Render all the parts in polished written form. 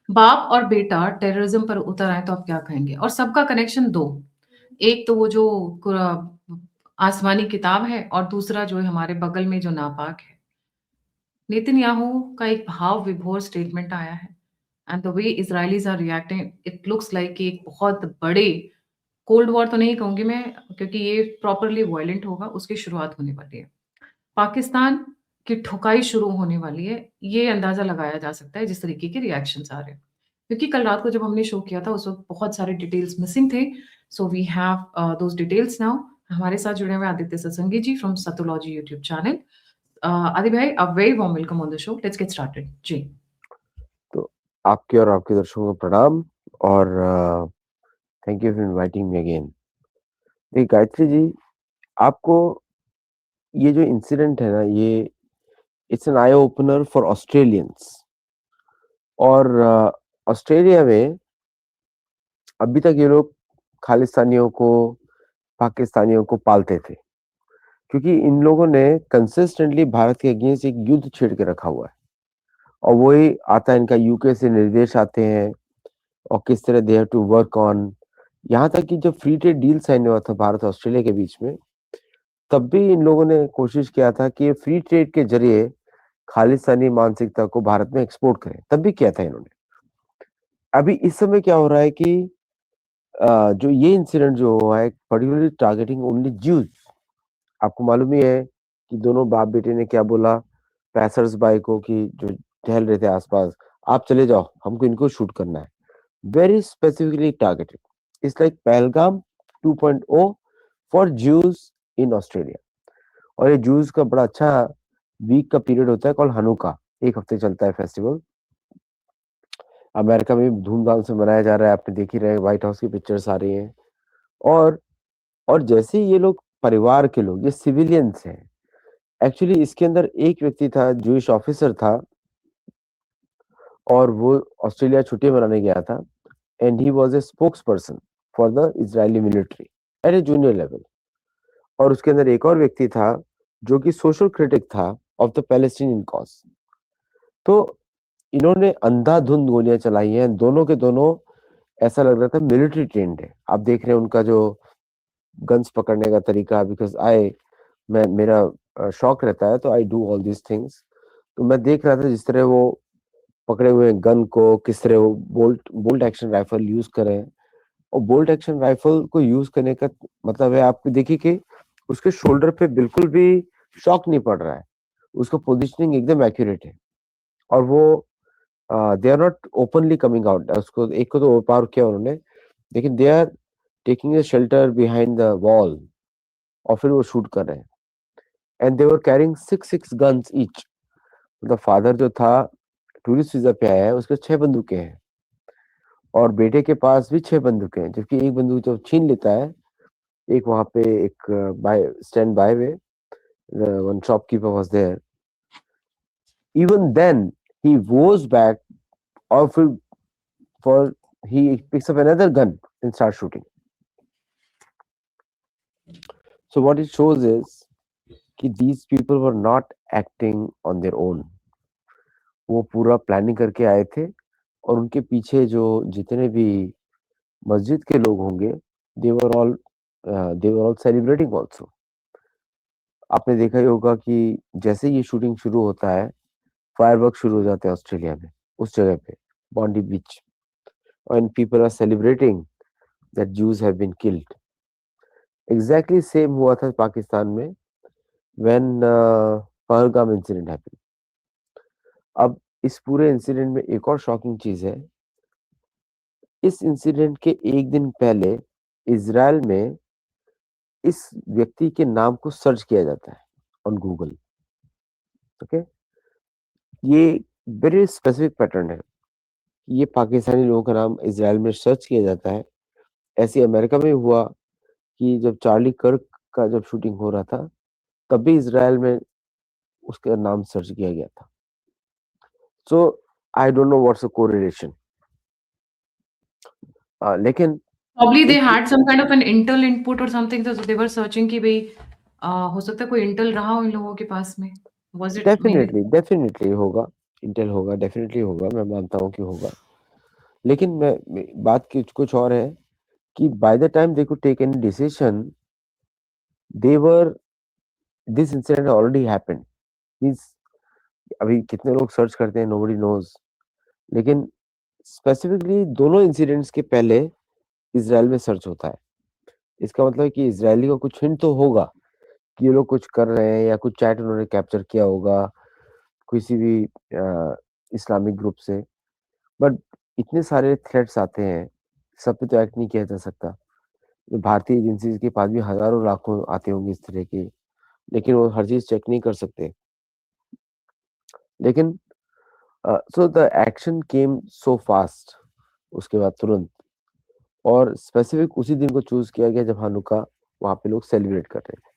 बाप और बेटा टेररिज्म पर उतर आए तो आप क्या कहेंगे? और सबका कनेक्शन 2, एक तो वो जो आसमानी किताब है और दूसरा जो है हमारे बगल में जो नापाक है। नेतन्याहू का एक भाव विभोर स्टेटमेंट आया है and the way Israelis are reacting it looks like कि एक बहुत बड़े कोल्ड वॉर तो नहीं कहूँगी मैं क्योंकि ये प्रॉपरली वायलेंट होगा, उसकी शुरुआत होने वाली है। पाकिस्तान की ठुकाई शुरू होने वाली है, ये अंदाज़ा लगाया जा सकता है जिस तरीके के रिएक्शंस आ रहे हैं। क्योंकि कल रात को जब हमने शो किया था उस वक़्त बहुत सारे डिटेल्स मिसिंग थे, so we have those details now. हमारे साथ जुड़े हुए हैं Aditya Satsangi ji from Satology YouTube channel. Adi भाई, a very warm welcome on the show. Let's get started. जी। तो आपके और आपके दर्शकों को प्रणाम और thank you for inviting me again. देखिए गायत्री जी, आपको ये जो इंसिडेंट है ना, ये it's an eye opener for Australians. और ऑस्ट्रेलिया में अभी तक ये लोग खालिस्तानियों को, पाकिस्तानियों को पालते थे, क्योंकि इन लोगों ने कंसिस्टेंटली भारत के अगेंस्ट एक युद्ध छेड़ के रखा हुआ है। और वही आता है, इनका यूके से निर्देश आते हैं और किस तरह they have to work on. यहाँ तक कि जब फ्री ट्रेड डील साइन हुआ था भारत और ऑस्ट्रेलिया के बीच में, तब भी इन लोगों ने कोशिश किया था कि फ्री ट्रेड के जरिए खालिस्तानी मानसिकता को भारत में एक्सपोर्ट करें। तब भी किया था इन्होंने। अभी इस समय क्या हो रहा है कि जो ये इंसिडेंट जो हुआ है, पर्टिकुलरली टारगेटिंग ओनली ज्यूज। आपको मालूम ही है कि दोनों बाप बेटे ने क्या बोला पैसर्स बाई को, कि जो टहल रहे थे आसपास, आप चले जाओ, हमको इनको शूट करना है। Very specifically targeted. It's like Pahalgam 2.0 for Jews in Australia. और ये जूस का बड़ा अच्छा वीक का पीरियड होता है कॉल हनुका, 1 हफ्ते चलता है फेस्टिवल। अमेरिका में भी धूमधाम से मनाया जा रहा है, आपने देख ही रहे, व्हाइट हाउस की पिक्चर्स आ रही हैं। और और जैसे ही ये लोग परिवार के लोग, ये सिविलियंस हैं। एक्चुअली इसके अंदर एक व्यक्ति था, जूइश ऑफिसर था, और वो ऑस्ट्रेलिया छुट्टी मनाने गया था। And he was a spokesperson for the Israeli military at a junior level. और उसके अंदर एक और व्यक्ति था जो कि सोशल क्रिटिक था ऑफ द पैलेस्टीनियन कॉज। तो इन्होंने अंधाधुंध गोलियां चलाई हैं, दोनों के दोनों। ऐसा लग रहा था मिलिट्री ट्रेंड है। आप देख रहे हैं उनका जो गन्स पकड़ने का तरीका, बिकॉज मैं मेरा शौक रहता है, तो I do all these things. तो मैं देख रहा था जिस तरह वो पकड़े हुए गन को, किस तरह वो bolt bolt action rifle use करें। और बोल्ट एक्शन राइफल को यूज करने का मतलब है, आप देखिए कि उसके शोल्डर पे बिल्कुल भी शॉक नहीं पड़ रहा है, उसका पोजीशनिंग एकदम एक्यूरेट है। और वो they are not openly coming out. उसको एक को तो ओवर पावर किया उन्होंने, लेकिन they are taking a shelter behind the wall, और फिर वो शूट कर रहे हैं। And they were carrying 6 guns each. मतलब फादर जो था टूरिस्ट वीजा पे आया है, उसके 6 बंदूकें हैं, और बेटे के पास भी 6 बंदूकें हैं। जबकि एक बंदूक जब छीन लेता है, एक वहां पे एक by stand by way, one shopkeeper was there, even then he goes back, और फिर for he picks up another gun and starts shooting. So what it shows is कि these people were not acting on their own. वो पूरा planning करके आए थे, और उनके पीछे जो जितने भी मस्जिद के लोग होंगे, they were all celebrating also. आपने देखा ही होगा कि जैसे ये शूटिंग शुरू होता है, फायरवर्क शुरू हो जाते हैं ऑस्ट्रेलिया में, उस जगह पे बॉन्डी बीच, and people are celebrating that Jews have been killed. Exactly same हुआ था पाकिस्तान में when पहलगाम इंसिडेंट हैपेंड। अब इस पूरे इंसिडेंट में एक और शॉकिंग चीज है, इस इंसिडेंट के एक दिन पहले इजराइल में इस व्यक्ति के नाम को सर्च किया जाता है ऑन गूगल। ओके, ये वेरी स्पेसिफिक पैटर्न है। ये पाकिस्तानी लोगों का नाम इजराइल में सर्च किया जाता है। ऐसे अमेरिका में हुआ कि जब चार्ली कर्क का जब शूटिंग हो रहा था, तब भी इजराइल में उसका नाम सर्च किया गया था। So I don't know what's the correlation, लेकिन Probably they एक had some kind of an intel input or something, so they were searching कि भई हो सकता है कोई इंटेल रहा हो इन लोगों के पास में। Was it maybe? Definitely definitely होगा, इंटेल होगा, डेफिनेटली होगा, मैं मानता हूँ कि होगा। लेकिन बात कुछ और है कि by the time they could take any decision, they were this incident already happened. Means अभी कितने लोग सर्च करते हैं, नोबडी नोज। लेकिन स्पेसिफिकली दोनों इंसिडेंट्स के पहले इजराइल में सर्च होता है। इसका मतलब है कि इजरायली को कुछ हिंट तो होगा कि ये लोग कुछ कर रहे हैं, या कुछ चैट उन्होंने कैप्चर किया होगा किसी भी इस्लामिक ग्रुप से। बट इतने सारे थ्रेट्स आते हैं, सब पे तो एक्ट नहीं किया जा सकता। भारतीय एजेंसीज के पास भी हजारों लाखों आते होंगे इस तरह के, लेकिन वो हर चीज चेक नहीं कर सकते। लेकिन so the action came so fast, उसके बाद तुरंत। और स्पेसिफिक उसी दिन को चूज किया गया जब हानुका वहां पे लोग सेलिब्रेट कर रहे थे।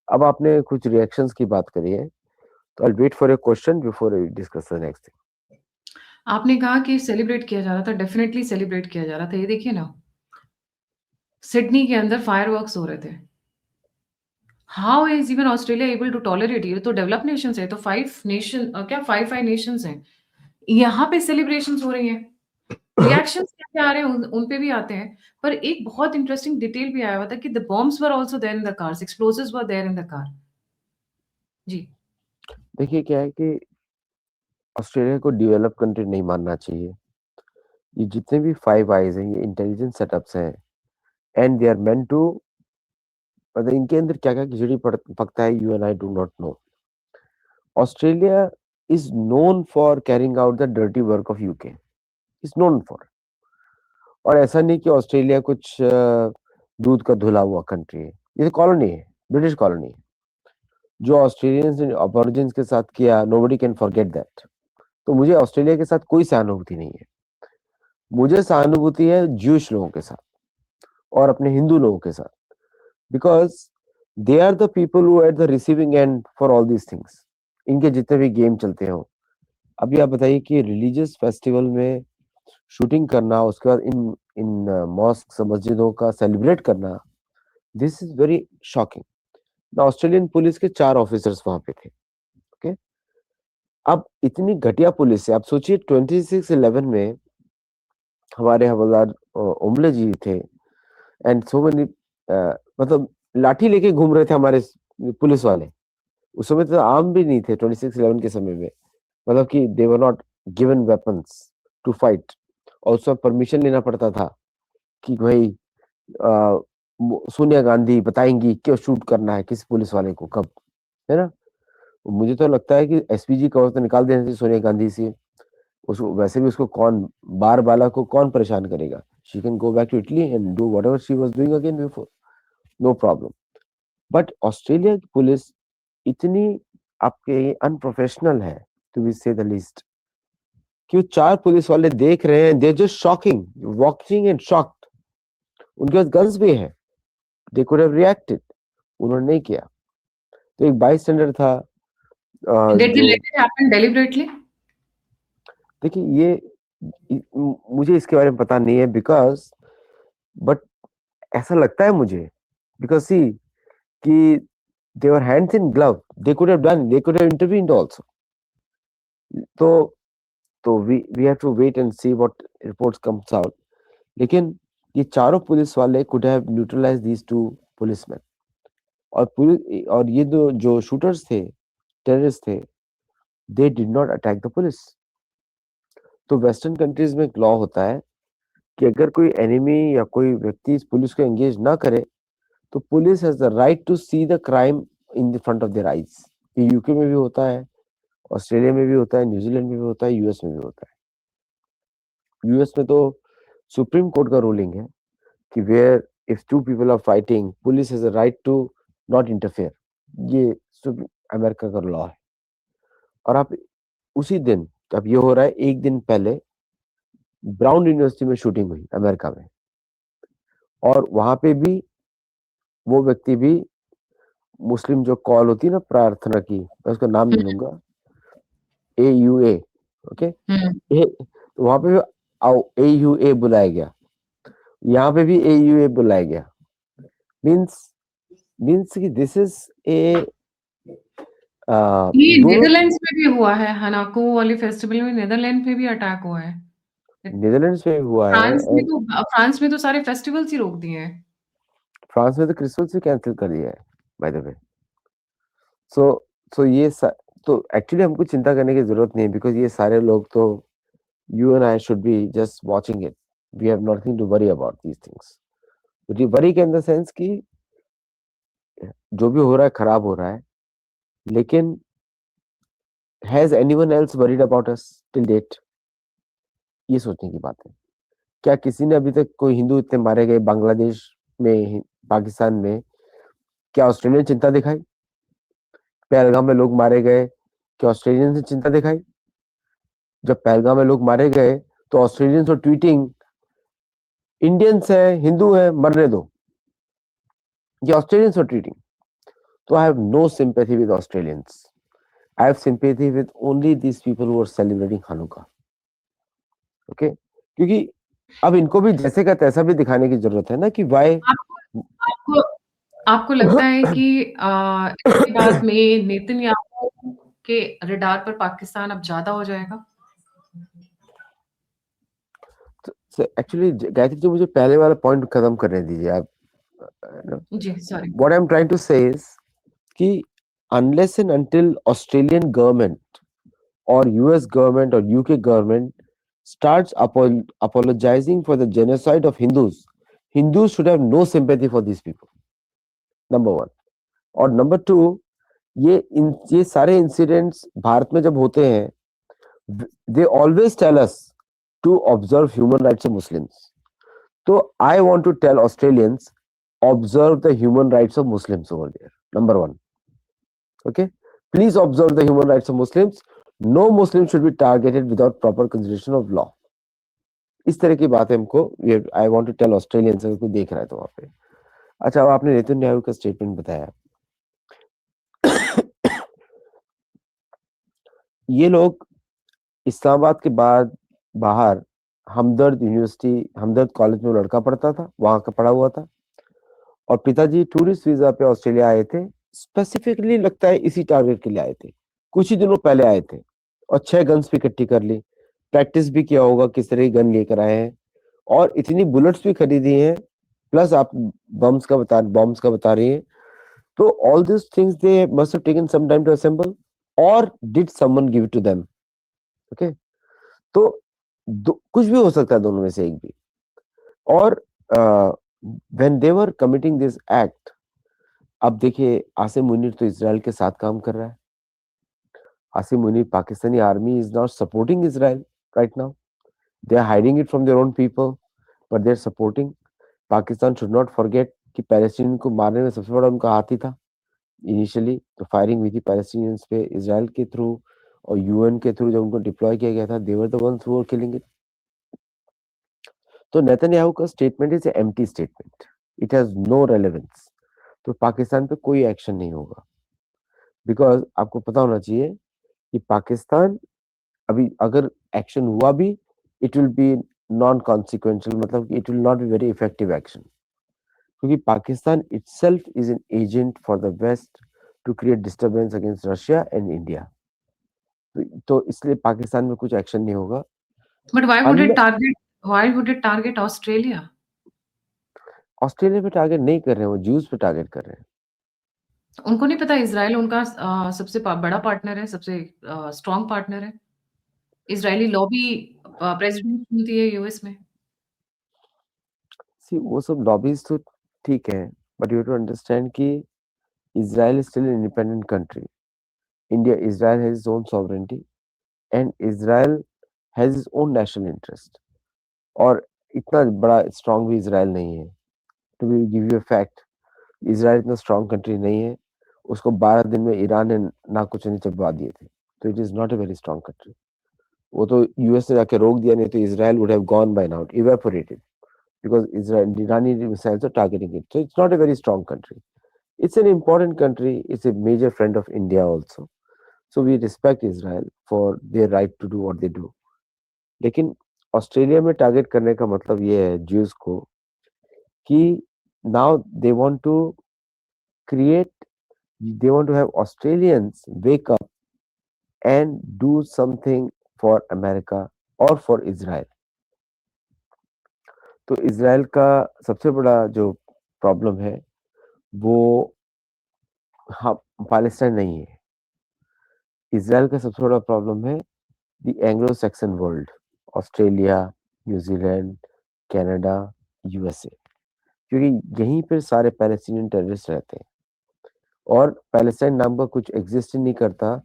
अब आपने कुछ रिएक्शंस की बात करी है, तो I wait for a question before we discuss the next thing. आपने कहा कि सेलिब्रेट किया जा रहा था, डेफिनिटली सेलिब्रेट किया जा रहा था। ये देखिए ना, सिडनी के अंदर फायरवर्क्स हो रहे थे। How is even Australia able to tolerate? ये तो डेवलप नेशंस है, तो 5 नेशन क्या 5 नेशंस हैं। यहाँ पे सेलिब्रेशंस हो रही हैं। रिएक्शंस क्या आ रहे हैं उन पे भी आते हैं। पर एक बहुत इंटरेस्टिंग डिटेल भी आया हुआ था कि the bombs were also there in the cars, explosives were there in the car. जी। देखिए क्या है कि ऑस्ट्रेलिया को डेवलप कंट्री नहीं मानना चाहिए। ये जितने भी फाइव आईज हैं, ये इंटेलिजेंस सेटअप्स हैं, and they are meant to, मतलब इनके अंदर क्या क्या खिचड़ी पकता है, you and I do not know. Australia is known for carrying out the dirty work of UK, is known for. और ऐसा नहीं कि ऑस्ट्रेलिया कुछ दूध का धुला हुआ कंट्री है, ये कॉलोनी है, ब्रिटिश कॉलोनी है। जो ऑस्ट्रेलियंस ने अबॉरिजिन्स के साथ किया, नोबडी कैन फॉरगेट दैट। तो मुझे ऑस्ट्रेलिया के साथ कोई सहानुभूति नहीं है। मुझे सहानुभूति है ज्यूश लोगों के साथ और अपने हिंदू लोगों के साथ, because they are the people who at the receiving end for all these things. इनके जितने भी गेम चलते हो, अभी आप बताइए कि रिलीजियस फेस्टिवल में शूटिंग करना, उसके बाद इन इन मॉस्क मस्जिदों का सेलिब्रेट करना, this is very shocking. Australian police के 4 ऑफिसर्स वहां पे थे। ओके, अब इतनी घटिया पुलिस है। आप सोचिए 26/11 में हमारे हवलदार ओमले जी थे, एंड सो मेनी, मतलब लाठी लेके घूम रहे थे हमारे पुलिस वाले। उस समय तो आर्म भी नहीं थे 26/11 के समय में, मतलब कि they were not given weapons to fight. और उसमें परमिशन लेना पड़ता था कि भाई सोनिया गांधी बताएंगी क्यों शूट करना है किस पुलिस वाले को कब, है ना। मुझे तो लगता है कि एसपीजी का तो निकाल देना चाहिए सोनिया गांधी से। उसको वैसे भी, उसको कौन, बार बाला को कौन परेशान करेगा। She can go back to Italy and do whatever she was doing again before, no problem. But Australia की पुलिस इतनी आपके अनप्रोफेशनल है, to be say the least, कि वो 4 पुलिस वाले देख रहे हैं, they just shocking, watching and shocked. उनके पास गन्स भी है, दे कुड हैव रिएक्टेड, उन्होंने नहीं किया। तो एक बाईस्टैंडर था डिड दे जो, लेट इट हैपन डेलिबरेटली? देखिए ये मुझे इसके बारे में पता नहीं है, बिकॉज, बट ऐसा लगता है मुझे, बिकॉज सी कि they were hands in glove, they could have done, they could have intervened also. तो we have to wait and see what reports comes out. लेकिन ये चारों पुलिस वाले could have neutralize these 2 policeman. और police, और ये जो shooters थे, टेररिस्ट थे, they did not attack the police. तो वेस्टर्न कंट्रीज में एक लॉ होता है कि अगर कोई एनिमी या कोई व्यक्ति इस पुलिस को एंगेज ना करे, तो police has the right to see the crime in the front of their eyes. ये यूके में भी होता है, ऑस्ट्रेलिया में भी होता है, न्यूजीलैंड में भी होता है, यूएस में भी होता है। यूएस में तो सुप्रीम कोर्ट का रूलिंग है कि where if 2 people are fighting, police has a right to not interfere. ये अमेरिका का लॉ है। और आप उसी दिन, अब ये हो रहा है 1 दिन पहले ब्राउन यूनिवर्सिटी में शूटिंग हुई अमेरिका में, और वहां पे भी वो व्यक्ति भी, मुस्लिम जो कॉल होती है ना प्रार्थना की, मैं उसका नाम नहीं लूंगा, AUA, ओके, ये तो वहां पे भी AUA बुलाया गया, यहाँ पे भी AUA बुलाया गया। मीन्स कि दिस इज ए ये दोनों, नीदरलैंड्स में भी हुआ है, हनाको वाली फेस्टिवल में नीदरलैंड में भी अटैक हुआ है। नीदरलैंड्स में भी हुआ है एंड फ्रांस में तो सारे फेस्टिवल्स ही रोक दिए हैं। फ्रांस में तो क्रिसमस भी कैंसिल कर दिया है बाय द वे। सो सो तो एक्चुअली हमको चिंता करने की जरूरत नहीं है बिकॉज ये सारे लोग तो you and I should be just watching it. We have nothing to worry about these things. Worry के इन द सेंस कि जो भी हो रहा है खराब हो रहा है, लेकिन has anyone else worried about us till date? ये सोचने की बात है। क्या किसी ने अभी तक कोई हिंदू इतने मारे गए बांग्लादेश में, पाकिस्तान में, क्या ऑस्ट्रेलियन चिंता दिखाई? पहलगाम में लोग मारे गए, क्या ऑस्ट्रेलियन ने चिंता दिखाई? जब पहलगाम में लोग मारे गए तो ऑस्ट्रेलियंस और ट्वीटिंग इंडियंस है, हिंदू है, मरने दो। ये ऑस्ट्रेलियंस और ट्वीटिंग। तो I have no sympathy with Australians. I have sympathy with only these people who are celebrating Hanukkah. Okay? क्योंकि अब इनको भी जैसे का तैसा भी दिखाने की जरूरत है ना कि why आपको आपको आपको लगता है कि इसके बाद में नेतन्याहू के रडार पर पाकिस्तान अब ज्यादा हो जाएगा? एक्चुअली गायत्री जी मुझे पहले वाला पॉइंट खत्म करने दीजिए आप। जी, sorry. What I'm trying to say is कि unless and until Australian government or US government or UK government starts apologizing for the genocide of Hindus, Hindus should have no sympathy for these people. Number one. और number two, ये सारे incidents Bharat में जब होते हैं they always tell us to observe human rights of Muslims. तो I want to tell Australians observe the human rights of Muslims over there. Number one. Okay? Please observe the human rights of Muslims. No Muslim should be targeted without proper consideration of law. इस तरह की बात है हमको, I want to tell Australians अगर कोई देख रहा है तो वहां पे। अच्छा, अब आपने नेतन्याहू का स्टेटमेंट बताया। ये लोग इस्लामाबाद के बाद बाहर हमदर्द यूनिवर्सिटी, हमदर्द कॉलेज में लड़का पढ़ता था, वहां का पढ़ा हुआ था, और पिताजी टूरिस्ट वीजा पे ऑस्ट्रेलिया आए थे। स्पेसिफिकली लगता है इसी टारगेट के लिए आए थे, कुछ ही दिनों पहले आए थे, और 6 गन्स भी इकट्ठी कर ली। प्रैक्टिस भी किया होगा किस तरह की गन लेकर आए हैं, और इतनी बुलेट्स भी खरीदी हैं, प्लस आप बॉम्ब्स का बता रही हैं। तो all this things they must have taken some time to assemble, और did someone give it to them? Okay, तो कुछ भी हो सकता है दोनों में से एक भी। और when they were committing this act, अब देखिए आसिम मुनीर तो इजराइल के साथ काम कर रहा है। Asim Munir, Pakistani army is not supporting Israel right now, they are hiding it from their own people, but they are supporting. Pakistan should not forget कि पैलेस्टीनियन को मारने में सबसे बड़ा उनका हाथ ही था इनिशियली। तो फायरिंग हुई थी पैलेस्टीनियंस पे इजराइल के थ्रू, और यूएन के थ्रू जब उनको डिप्लॉय किया गया था, they were the ones who were killing it. तो नेतन्याहू का statement is empty statement, it has no relevance. तो पाकिस्तान पे कोई एक्शन नहीं होगा, बिकॉज आपको पता होना चाहिए कि पाकिस्तान अभी अगर एक्शन हुआ भी, it will be non consequential, मतलब it will not be very effective action, क्योंकि Pakistan itself is an agent for the West to create disturbance against Russia and India. तो इसलिए पाकिस्तान में कुछ एक्शन नहीं होगा। But why would it target Australia? Australia पे target नहीं कर रहे हैं, वो ज्यूज पे टारगेट कर रहे हैं। उनको नहीं पता इज़राइल उनका सबसे बड़ा पार्टनर है, सबसे स्ट्रॉन्ग पार्टनर है। इज़राइली लॉबी प्रेसिडेंट चुनती है यूएस में। सी वो सब लॉबीज तो ठीक है, बट यू टू अंडरस्टैंड कि Israel is still an independent country. Israel has its own sovereignty, and Israel has its own national interest. और इतना बड़ा स्ट्रांग भी इसराइल नहीं है। To give you a fact, Israel इतना स्ट्रांग कंट्री नहीं है, उसको 12 दिन में ईरान ने ना कुछ नहीं चबवा दिए थे। तो it is not a very strong country. वो तो यूएस ने जाके रोक दिया, नहीं तो Israel would have gone by now, evaporated, because Israel Irani missiles are targeting it. So it's not a very strong country. It's an important country. It's a major friend of India also. So we respect Israel for their right to do what they do. लेकिन Australia में target करने का मतलब ये है Jews को कि now they want to create, they want to have Australians wake up and do something for America or for Israel. तो इज़राइल का सबसे बड़ा जो प्रॉब्लम है वो हाँ पैलेस्टाइन नहीं है। इज़राइल का सबसे बड़ा प्रॉब्लम है the Anglo Saxon world, Australia, New Zealand, Canada, USA, क्योंकि यहीं पर सारे पैलेस्टीनियन टेररिस्ट रहते हैं और पैलेस्टाइन नाम का कुछ एग्जिस्ट ही नहीं करता।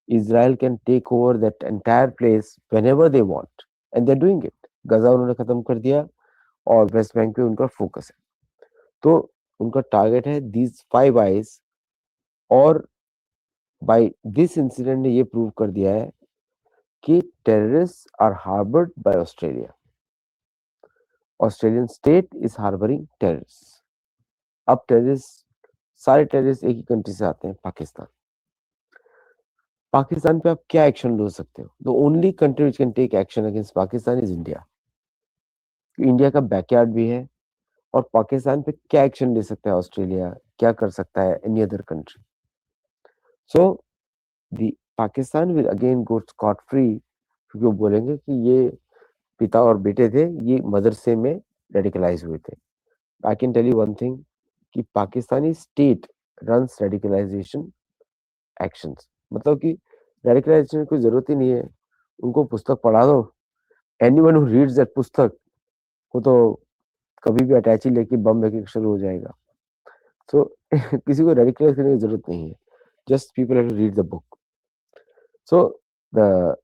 Israel can take over that entire place whenever they want and they are doing it. Gaza उन्होंने खत्म कर दिया और वेस्ट बैंक पे उनका फोकस है। तो उनका टारगेट है दीज फाइव आइज, और बाय दिस इंसिडेंट ने ये प्रूव कर दिया है कि terrorist are harboured by Australia. Australian state is harbouring terrorist. अब टेररिस्ट, सारे टेररिस्ट एक ही कंट्री से आते हैं, पाकिस्तान। पाकिस्तान पे आप क्या एक्शन ले सकते हो? The only country which can take action against Pakistan is India. India का बैकयार्ड भी है, और पाकिस्तान पे क्या एक्शन ले सकता है ऑस्ट्रेलिया, क्या कर सकता है any other country? So the Pakistan will again go Scott free, क्योंकि वो बोलेंगे कि ये पिता और बेटे थे, ये मदरसे में रेडिकलाइज हुए थे। I can tell you one thing कि Pakistani state runs radicalization actions, मतलब कि रेडिकलाइजेशन की कोई जरूरत ही नहीं है, उनको पुस्तक पढ़ा दो। एनीवन हु रीड्स दैट पुस्तक, वो तो कभी भी अटैची लेके बम लेके शुरू हो जाएगा। सो किसी को रेडिकलाइज करने की जरूरत नहीं है, just people have to read the book. So the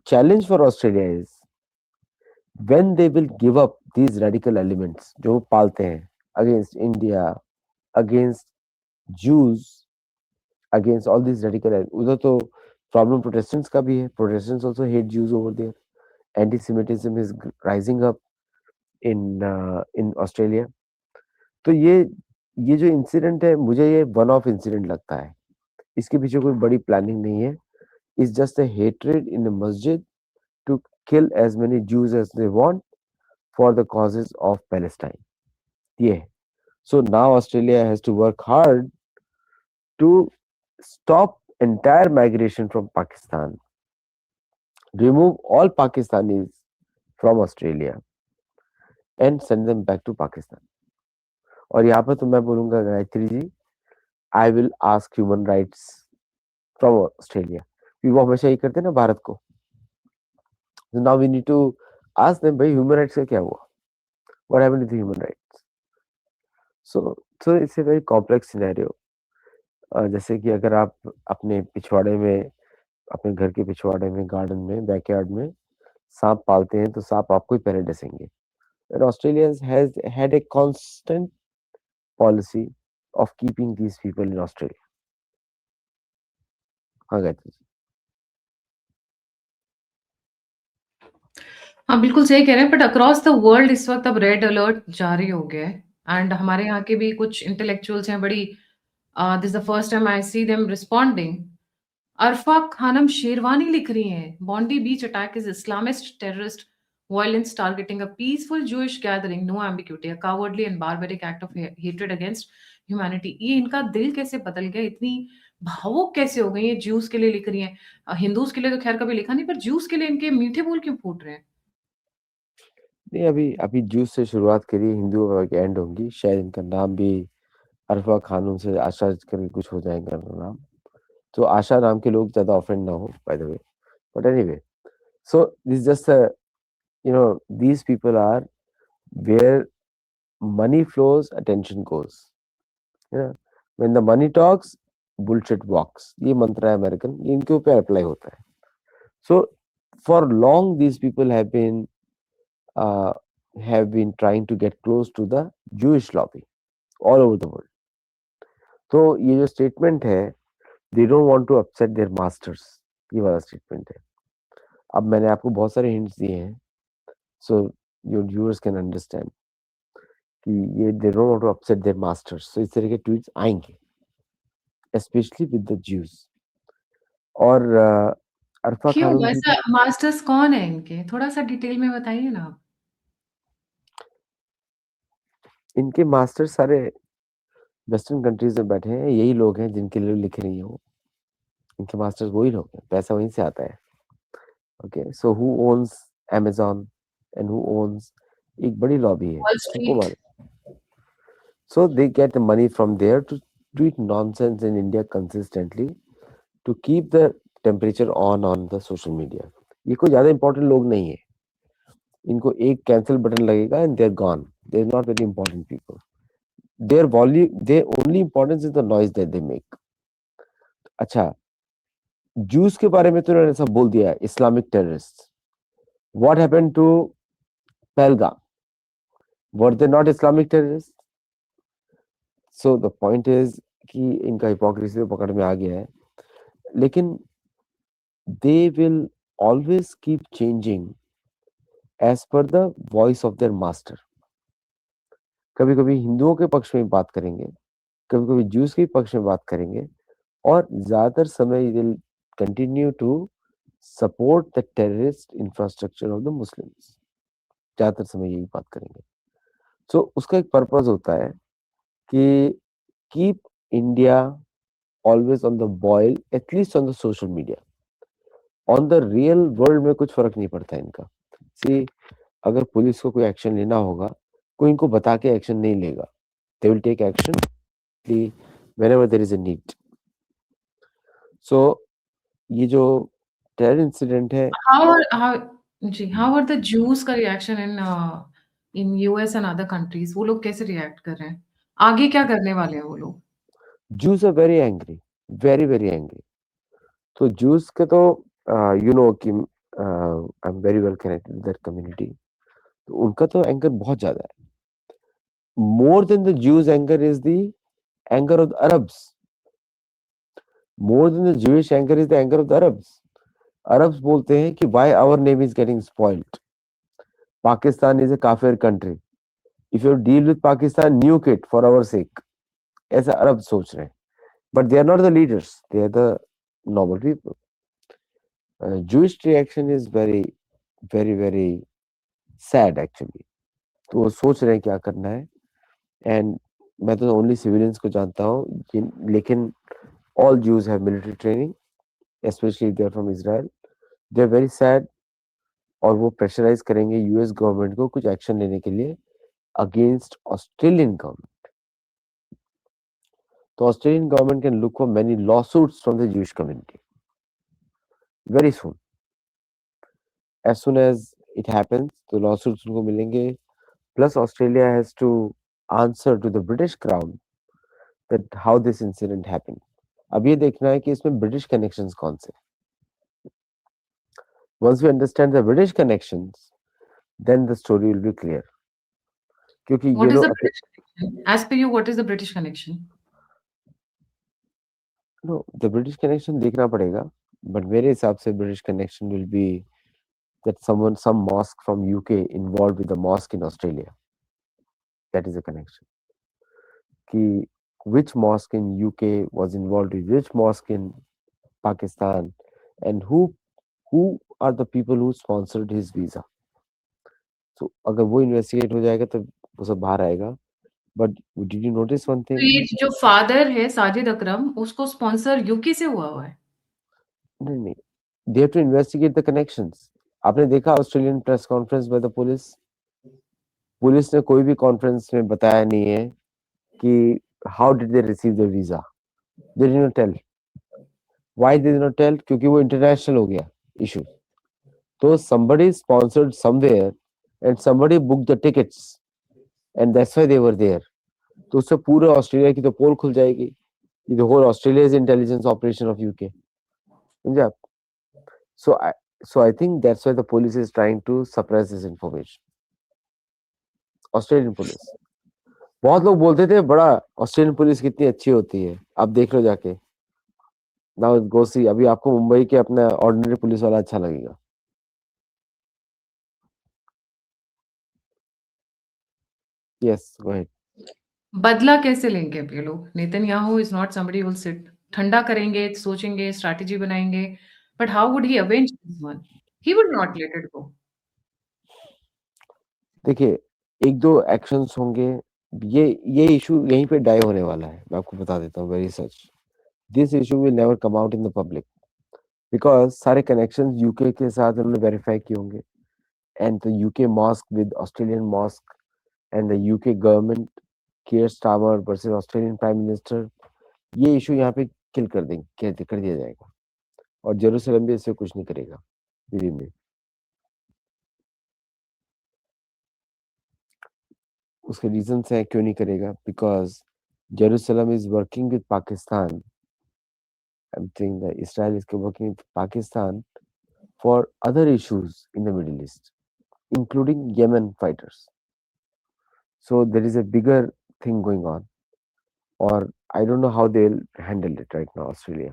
challenge for Australia is when they will give up these radical elements जो वो पालते हैं against India, against Jews, against all these radical उधर तो प्रॉब्लम प्रोटेस्टेंट्स का भी है। Protestants also hate Jews over there. Anti-Semitism is rising up in Australia. तो ये जो इंसिडेंट है, मुझे ये वन ऑफ इंसिडेंट लगता है। इसके पीछे कोई बड़ी प्लानिंग नहीं है। It's just a hatred in a मस्जिद to kill as many Jews as they want for the causes of Palestine. ये है। So now Australia has to work hard to stop entire migration from Pakistan, remove all Pakistanis from Australia and send them back to Pakistan. और यहाँ पर तो मैं बोलूँगा Gayatri ji, I will ask human rights from Australia, क्योंकि वो हमेशा ये करते हैं ना भारत को। Now we need to ask them, भाई ह्यूमन राइट्स का क्या हुआ? What happened to the human rights? So it's a very complex scenario. जैसे कि अगर आप अपने पिछवाड़े में, अपने घर के पिछवाड़े में, गार्डन में, बैकयार्ड में सांप पालते हैं, तो सांप आपको ही पहले डसेंगे। And Australia has had a constant policy of keeping these people in Australia. हाँ गायत्री जी। हाँ, बिल्कुल सही कह रहे हैं, बट अक्रॉस द वर्ल्ड इस वक़्त अब रेड अलर्ट जारी हो गया है एंड हमारे यहाँ के भी कुछ इंटेलेक्चुअल्स हैं, बड़ी this is the first time I see them responding. Arfa Khanum Sherwani लिख रही हैं, Bondi beach attack is Islamist terrorist violence targeting a peaceful Jewish gathering, no ambiguity, a cowardly and barbaric act of hatred against humanity। ये इनका दिल कैसे बदल गया, इतनी भावुक कैसे हो गई? ये ज्यूस के लिए लिख रही हैं, हिंदूज के लिए तो खैर कभी लिखा नहीं, पर ज्यूस के लिए इनके मीठे बोल क्यों फूट रहे हैं? नहीं, अभी अभी जूस से शुरुआत करी, हिंदुओं का एंड होंगी। शायद इनका नाम भी अरफा खानूम से आशा करके कुछ हो जाएगा नाम, तो आशा नाम के लोग ज्यादा ऑफेंड ना हो, by the way. But anyway, so this just you know these people are where money flows, attention goes. Yeah, when the money talks, bullshit walks, ये मंत्र है अमेरिकन, ये इनके ऊपर अप्लाई होता है। So for long these people uh, have been trying to get close to the Jewish lobby all over the world. तो ये जो स्टेटमेंट है, they don't want to upset their masters, ये वाला स्टेटमेंट है। अब मैंने आपको बहुत सारे हिंट्स दिए हैं, so your viewers can understand कि ये they don't want to upset their masters, so इस तरह के ट्वीट्स आएंगे, especially with the Jews। और अरफा क्यों? खानूम जी, वैसा मास्टर्स कौन है इनके? थोड़ा-सा डिटेल में बताइए ना आप। इनके मास्टर सारे वेस्टर्न कंट्रीज में बैठे हैं, यही लोग हैं जिनके लिए लिख रही हो। इनके मास्टर्स वही लोग हैं, पैसा वहीं से आता है। Okay, so who owns Amazon and who owns एक बड़ी लॉबी है, वॉल सबको स्ट्रीट। मालूम। So they get the money from there to tweet nonsense in India consistently to keep the temperature on the social media. ये कोई ज्यादा important लोग नहीं है, इनको एक कैंसिल बटन लगेगा and they're gone, they are not very important people, their volume, their only importance is the noise that they make. अच्छा, जूस के बारे में तो उन्होंने सब बोल दिया, Islamic terrorist. What happened to Pahalgam? Were they not Islamic terrorist? So the point is कि इनका हिपोक्रेसी तो पकड़ में आ गया है, लेकिन they will always keep changing as per the voice of their master. कभी कभी हिंदुओं के पक्ष में बात करेंगे, कभी कभी ज्यूस के पक्ष में बात करेंगे, और ज्यादातर समय they will continue to support the terrorist infrastructure of the Muslims, ज्यादातर समय यही बात करेंगे। सो उसका एक पर्पस होता है कि keep India always on the boil, at least on the social media. On the real world में कुछ फर्क नहीं पड़ता इनका। सी, अगर पुलिस को कोई एक्शन लेना होगा, कोई इनको बता के एक्शन नहीं लेगा, they will take action whenever there is a need. So ये जो टेरर इंसिडेंट है, हाउ आर द ज्यूज का reaction in US and other countries? वो लोग कैसे रिएक्ट कर रहे हैं? आगे क्या करने वाले हैं वो लोग? Jews are very angry, very very angry. तो जूस के तो यू नो कि I am very well connected with that community, तो उनका तो एंगर बहुत ज्यादा है। More than the Jews anger is the anger of the Arabs, more than the Jewish anger is the anger of the Arabs. Arabs बोलते हैं कि why our name is getting spoiled. Pakistan is a kafir country. If you deal with Pakistan, nuke it for our sake. ऐसा अरब सोच रहे हैं. But they are not the leaders. They are the normal people. Jewish reaction is very, very, very sad actually. तो वो सोच रहे हैं क्या करना है. And मैं तो only civilians को जानता हूँ, लेकिन all Jews have military training, especially if they are from Israel. They are very sad, और वो प्रेशराइज करेंगे यूएस गवर्नमेंट को कुछ एक्शन लेने के लिए against Australian government. So Australian government can look for many lawsuits from the Jewish community very soon. As soon as it happens, तो lawsuits उनको मिलेंगे। Plus Australia has to answer to the British crown that how this incident happened. अब ये देखना है कि इसमें British connections कौन से। Once we understand the British connections, then the story will be clear. क्योंकि What ये is लोग the British connection? As per you, what is the British connection? नो, द ब्रिटिश कनेक्शन देखना पड़ेगा, बट मेरे हिसाब से British connection will be that some mosque from UK involved with the mosque in Australia. That is a connection. कि which mosque in UK was involved with which mosque in Pakistan, and who are the people who sponsored his visa. So अगर वो investigate हो जाएगा तो वो सब बाहर आएगा। But did you notice one तो थिंग? ये जो फादर है साजिद अकरम, उसको स्पॉन्सर यूके से हुआ है? नहीं नहीं, they have to investigate the connections. आपने देखा Australian press conference by the police? Police ने कोई भी कॉन्फ्रेंस में बताया नहीं है कि how did they receive the visa. They did not tell. Why they did not tell? क्योंकि वो इंटरनेशनल हो गया इशू। तो somebody sponsored somewhere and somebody booked the tickets and that's why they were there. तो उससे पूरे Australia की तो पोल खुल जाएगी। The whole Australia is intelligence operation of UK. समझे आप? So I think that's why the police is trying to suppress this information. Australian police, बहुत लोग बोलते थे बड़ा ऑस्ट्रेलियन पुलिस कितनी अच्छी होती है, आप देख लो जाके। नाउ गो सी, अभी आपको मुंबई के अपना ऑर्डिनरी पुलिस वाला अच्छा लगेगा। Yes, go ahead. बदला कैसे लेंगे अब ये लोग? Netanyahu is not somebody will sit, ठंडा करेंगे, सोचेंगे, स्ट्रैटेजी बनाएंगे, but how would he avenge this one? He would not let it go. देखिए, एक दो एक्शंस होंगे, ये इशू यहीं पे डाई होने वाला है, मैं आपको बता देता हूँ very such. This issue will never come out in the public because सारे कनेक्शंस यूके के साथ उन्होंने वेरीफाई किए होंगे and the UK mosque with Australian mosque and the UK government, Keir Starmer versus Australian Prime Minister, ये issue यहाँ पे किल कर दिया जाएगा और जेरूसलम भी इससे कुछ नहीं करेगा दिल्ली में। उसके रीजंस हैं क्यों नहीं करेगा, because Jerusalem is working with Pakistan, I am think that Israel is working with Pakistan for other issues in the Middle East, including Yemen fighters. So there is a bigger thing going on, or I don't know how they'll handle it right now, Australia.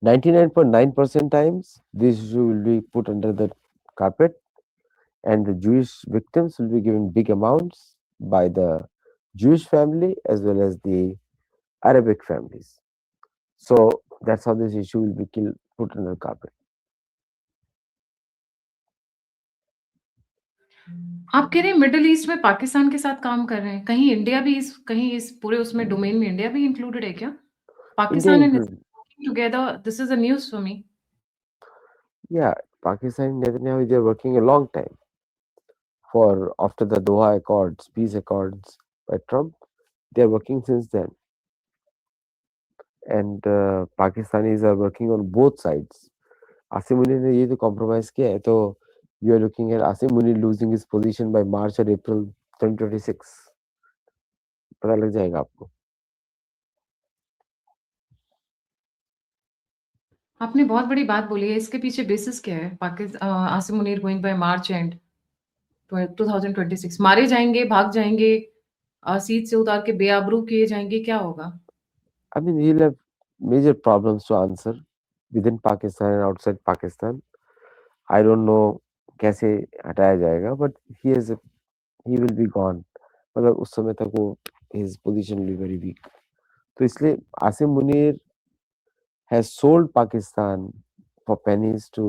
99.9% times, this issue will be put under the carpet, and the Jewish victims will be given big amounts by the Jewish family as well as the Arabic families. So that's how this issue will be put under the carpet. आप कह रहे हैं middle east में पाकिस्तान के साथ काम कर रहे हैं, कहीं इंडिया भी कहीं इस पूरे उसमें डोमेन में इंडिया भी इंक्लूडेड है क्या? Pakistan and working together, this is a news for me. Yeah, Pakistan and Netanyahu, they are working a long time for after the Doha Accords, peace accords by Trump. They are working since then, and Pakistanis are working on both sides. Asim Munir ने ये तो compromise किया है, तो you are looking at Asim Munir losing his position by March or April 2026. पता लग जाएगा आपको। आपने बहुत बड़ी बात बोली है, इसके पीछे बेसिस क्या है? Asim Munir going by March and 2026 मारे जाएंगे, भाग जाएंगे, सीट से उतार के बेआबरू किए जाएंगे, क्या होगा? I mean, he'll have major problems to answer within Pakistan and outside Pakistan. I don't know कैसे हटाया जाएगा, but he will be gone. मतलब उस समय तक वो his position will be very weak. तो इसलिए Asim Munir has sold Pakistan for pennies to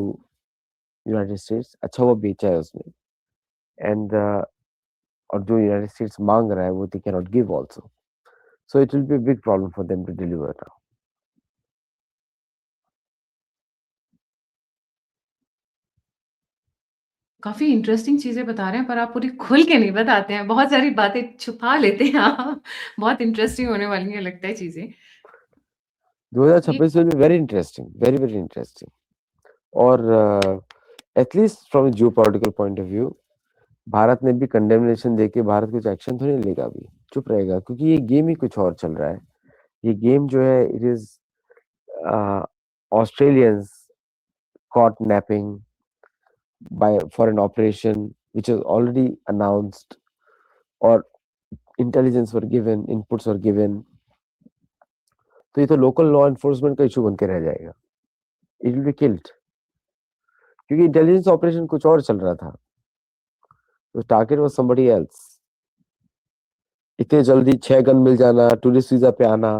United States. अच्छा वो बेचा है उसने, and और जो United States मांग रहा है वो they cannot give also. So it will be a big problem for them to deliver now. काफ़ी इंटरेस्टिंग चीज़ें बता रहे हैं, पर आप पूरी खुल के नहीं बताते हैं, बहुत सारी बातें छुपा लेते हैं आप। बहुत इंटरेस्टिंग होने वाली हैं लगता है चीज़ें। 2026 will be very interesting, very very interesting. और at least from a geopolitical point of view, Bharat ने भी कंडेमनेशन देके भारत कुछ एक्शन तो नहीं लेगा, अभी चुप रहेगा, क्योंकि ये गेम ही कुछ और चल रहा है। ये गेम जो है, it is Australians caught napping for an operation which is already announced, or intelligence were given, inputs were given. तो ये तो लोकल लॉ एनफोर्समेंट का इशू बन के रह जाएगा, इट विल बी किल्ड, क्योंकि इंटेलिजेंस ऑपरेशन कुछ और चल रहा था, तो टारगेट वाज समबडी एल्स। इतने जल्दी 6 गन मिल जाना, टूरिस्ट वीजा पे आना,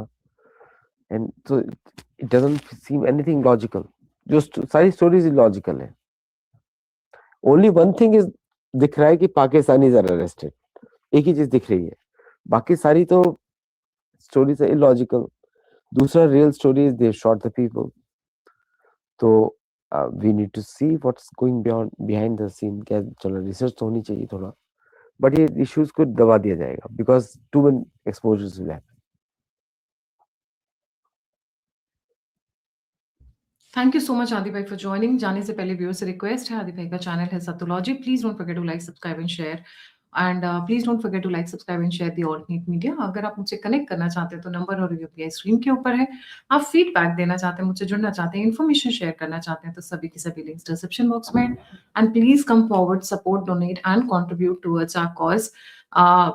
एंड तो it doesn't seam anything logical. जो सारी स्टोरीज इलॉजिकल है। ओनली वन थिंग इज दिख रहा है कि पाकिस्तानीज आर अरेस्टेड, एक ही चीज दिख रही है, बाकी सारी तो स्टोरीज है इलॉजिकल। दूसरा real story is they shot the people. तो we need to see what's going behind the scene. क्या चलो, रिसर्च तो होनी चाहिए थोड़ा, बट ये इश्यूज को दबा दिया जाएगा because too many exposures will happen. Thank you so much Aadi भाई फॉर ज्वाइनिंग। जाने से पहले व्यूअर से रिक्वेस्ट है, आदि भाई का चैनल है Satology, please don't forget to like subscribe and share, and please don't forget to like subscribe and share the alternate media. अगर आप मुझसे कनेक्ट करना चाहते हैं तो नंबर और यूपीआई स्क्रीन के ऊपर है। आप फीडबैक देना चाहते हैं, मुझसे जुड़ना चाहते हैं, इन्फॉर्मेशन शेयर करना चाहते हैं, तो सभी की सभी लिंक्स डिस्क्रिप्शन बॉक्स में। And please come forward, support, donate and contribute towards our cause.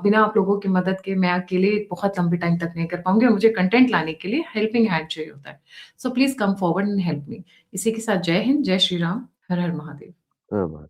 बिना आप लोगों की मदद के मैं अकेले बहुत लंबे टाइम तक नहीं कर पाऊंगी, और मुझे कंटेंट लाने के लिए हेल्पिंग हैंड चाहिए होता है। So please come forward and help me. इसी के साथ जय हिंद, जय श्री राम, हर हर महादेव।